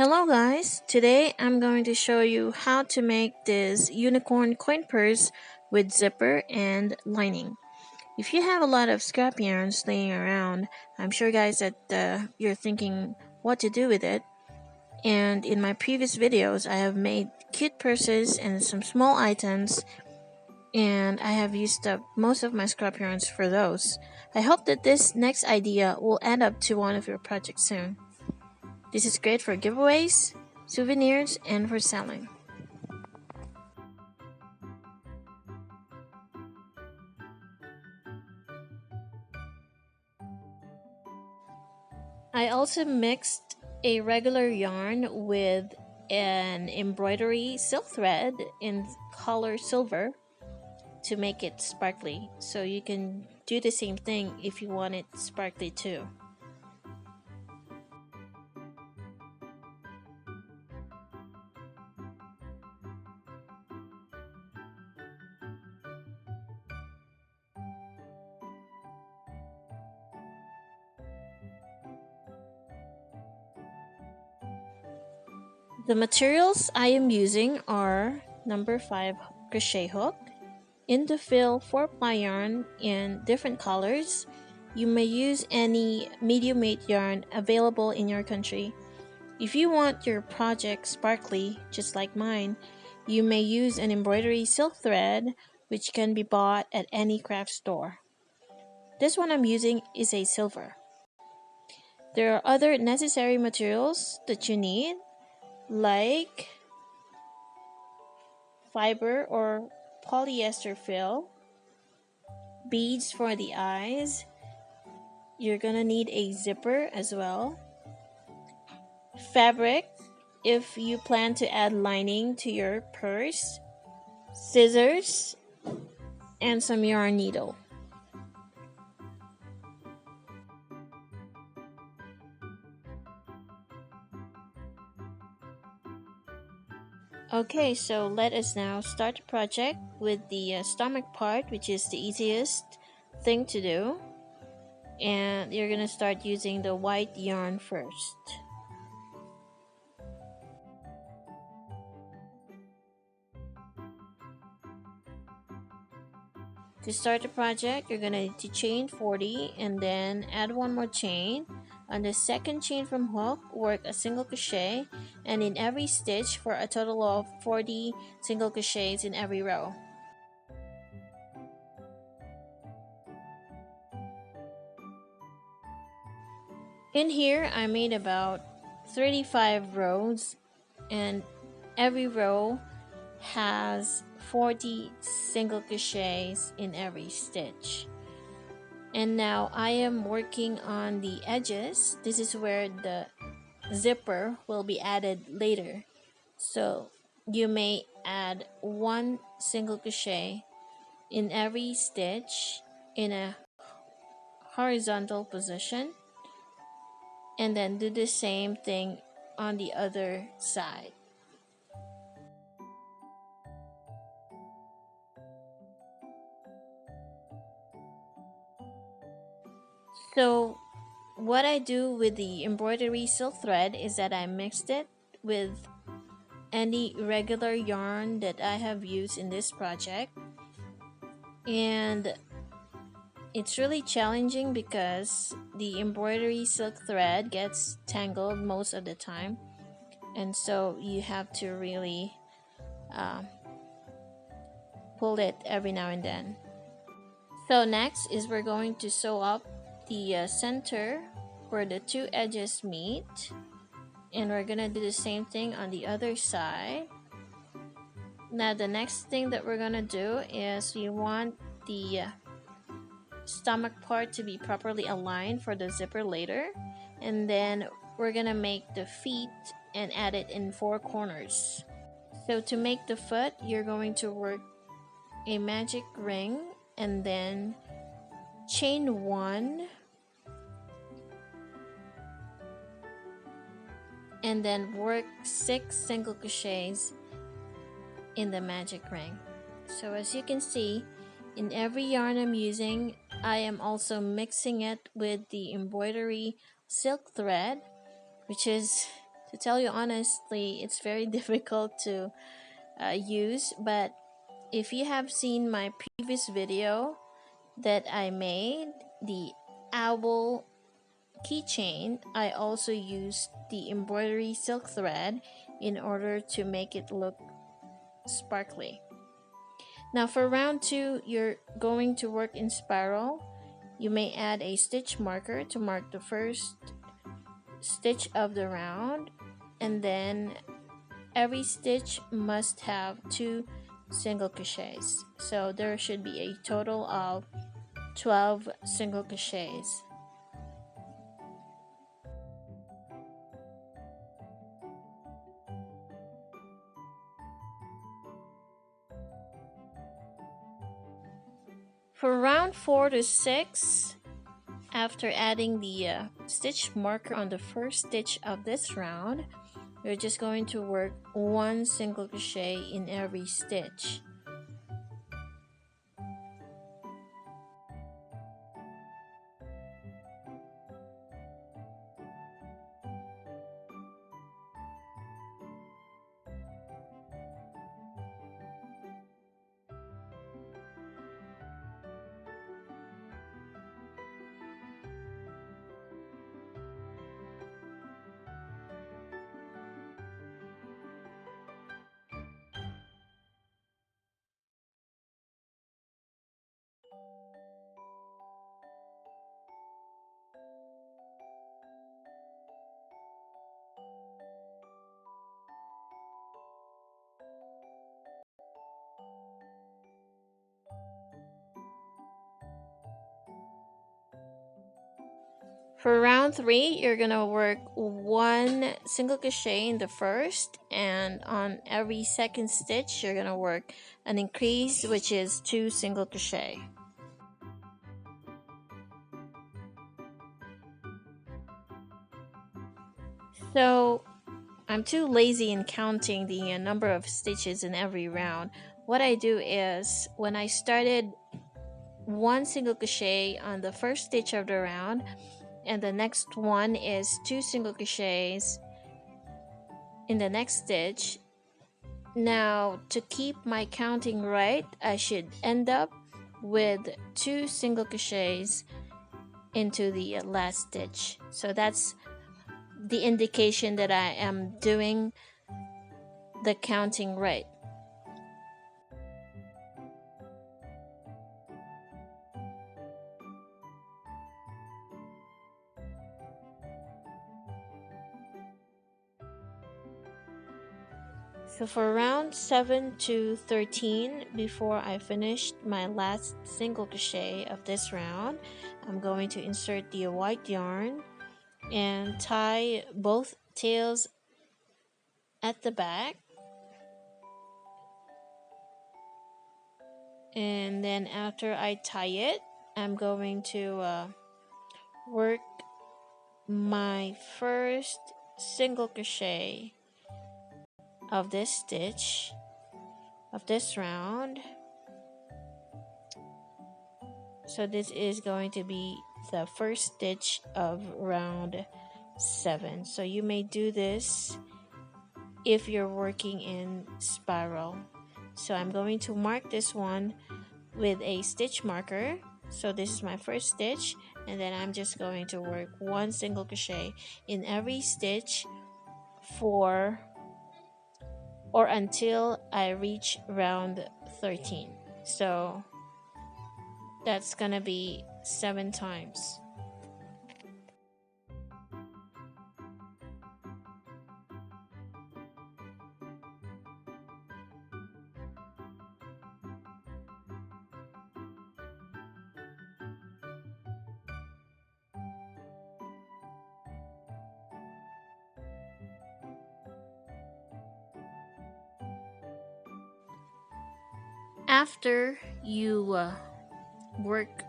Hello guys, today I'm going to show you how to make this unicorn coin purse with zipper and lining. If you have a lot of scrap yarns laying around, I'm sure guys that you're thinking what to do with it. And in my previous videos I have made cute purses and some small items, and I have used up most of my scrap yarns for those. I hope that this next idea will add up to one of your projects soon. This is great for giveaways, souvenirs, and for selling. I also mixed a regular yarn with an embroidery silk thread in color silver to make it sparkly. So you can do the same thing if you want it sparkly too. The materials I am using are number 5 crochet hook, Indofill 4-ply yarn in different colors. You may use any medium weight yarn available in your country. If you want your project sparkly, just like mine, you may use an embroidery silk thread, which can be bought at any craft store. This one I'm using is a silver. There are other necessary materials that you need, like fiber or polyester fill, beads for the eyes. You're gonna need a zipper as well, fabric if you plan to add lining to your purse, scissors, and some yarn needle. Okay, so let us now start the project with the stomach part, which is the easiest thing to do. And you're gonna start using the white yarn first. To start the project, you're gonna need to chain 40 and then add one more chain. On the second chain from hook, work a single crochet, and in every stitch for a total of 40 single crochets in every row. In here, I made about 35 rows, and every row has 40 single crochets in every stitch. And now I am working on the edges. This is where the zipper will be added later. So you may add one single crochet in every stitch in a horizontal position, and then do the same thing on the other side. So what I do with the embroidery silk thread is that I mixed it with any regular yarn that I have used in this project, and it's really challenging because the embroidery silk thread gets tangled most of the time, and so you have to really pull it every now and then. So next is we're going to sew up the center where the two edges meet, and we're gonna do the same thing on the other side. Now the next thing that we're gonna do is we want the stomach part to be properly aligned for the zipper later, and then we're gonna make the feet and add it in 4 corners. So to make the foot, you're going to work a magic ring and then chain 1 and then work 6 single crochets in the magic ring. So as you can see, in every yarn I'm using, I am also mixing it with the embroidery silk thread, which is To tell you honestly, it's very difficult to use, but if you have seen my previous video that I made, the owl keychain, I also used the embroidery silk thread in order to make it look sparkly. Now for round 2, you're going to work in spiral. You may add a stitch marker to mark the first stitch of the round, and then every stitch must have 2 single crochets. So there should be a total of 12 single crochets. For round 4 to 6, after adding the stitch marker on the first stitch of this round, you're just going to work 1 single crochet in every stitch. For round 3, you're gonna work 1 single crochet in the first, and on every second stitch you're gonna work an increase, which is 2 single crochet. So I'm too lazy in counting the number of stitches in every round. What I do is, when I started 1 single crochet on the first stitch of the round, and the next one is 2 single crochets in the next stitch. Now, to keep my counting right, I should end up with 2 single crochets into the last stitch. So that's the indication that I am doing the counting right. So for round 7 to 13, before I finished my last single crochet of this round, I'm going to insert the white yarn and tie both tails at the back. And then after I tie it, I'm going to work my first single crochet of this stitch of this round. So this is going to be the first stitch of round 7. So you may do this if you're working in spiral. So I'm going to mark this one with a stitch marker. So this is my first stitch, and then I'm just going to work 1 single crochet in every stitch for or until I reach round 13. So that's gonna be 7 times. After you work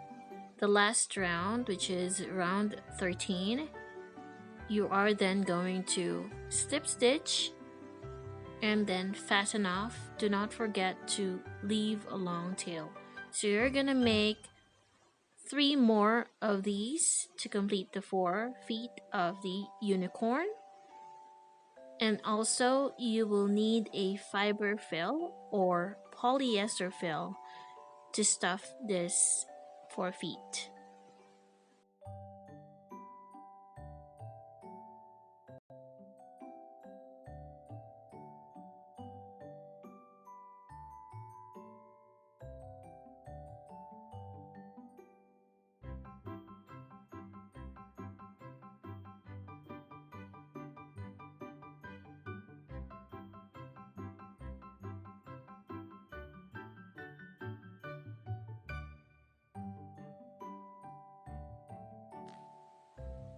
the last round, which is round 13, you are then going to slip stitch and then fasten off. Do not forget to leave a long tail. So you're gonna make 3 more of these to complete the 4 feet of the unicorn. And also, you will need a fiber fill or polyester fill to stuff this 4 feet.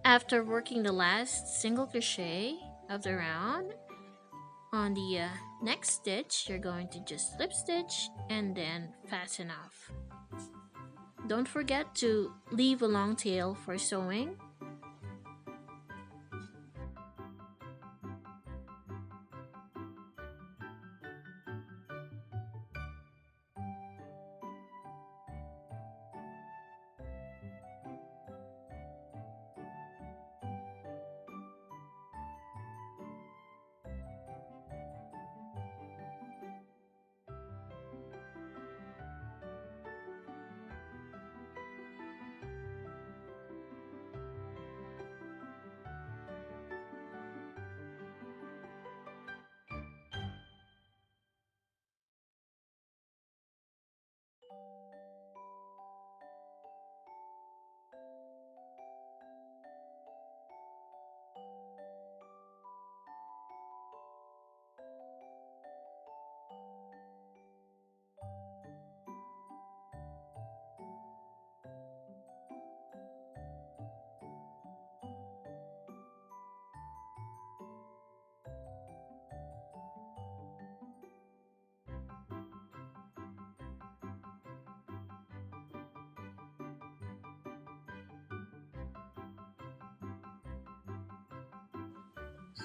After working the last single crochet of the round, on the next stitch, you're going to just slip stitch and then fasten off. Don't forget to leave a long tail for sewing.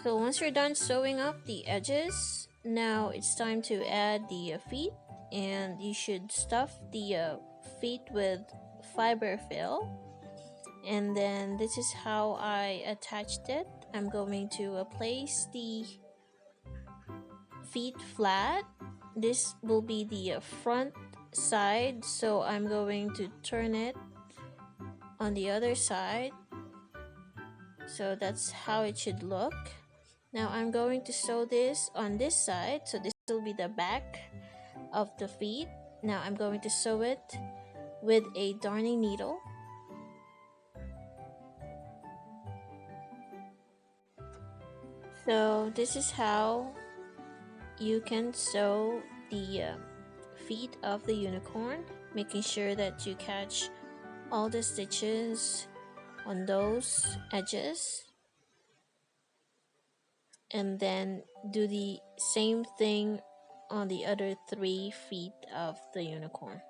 So once you're done sewing up the edges, now it's time to add the feet, and you should stuff the feet with fiber fill. And then this is how I attached it. I'm going to place the feet flat. This will be the front side, so I'm going to turn it on the other side. So that's how it should look. Now I'm going to sew this on this side, so this will be the back of the feet. Now I'm going to sew it with a darning needle. So this is how you can sew the feet of the unicorn, making sure that you catch all the stitches on those edges, and then do the same thing on the other 3 feet of the unicorn.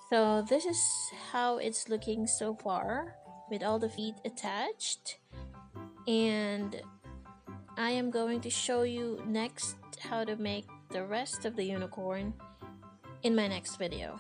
So this is how it's looking so far with all the feet attached. And I am going to show you next how to make the rest of the unicorn in my next video.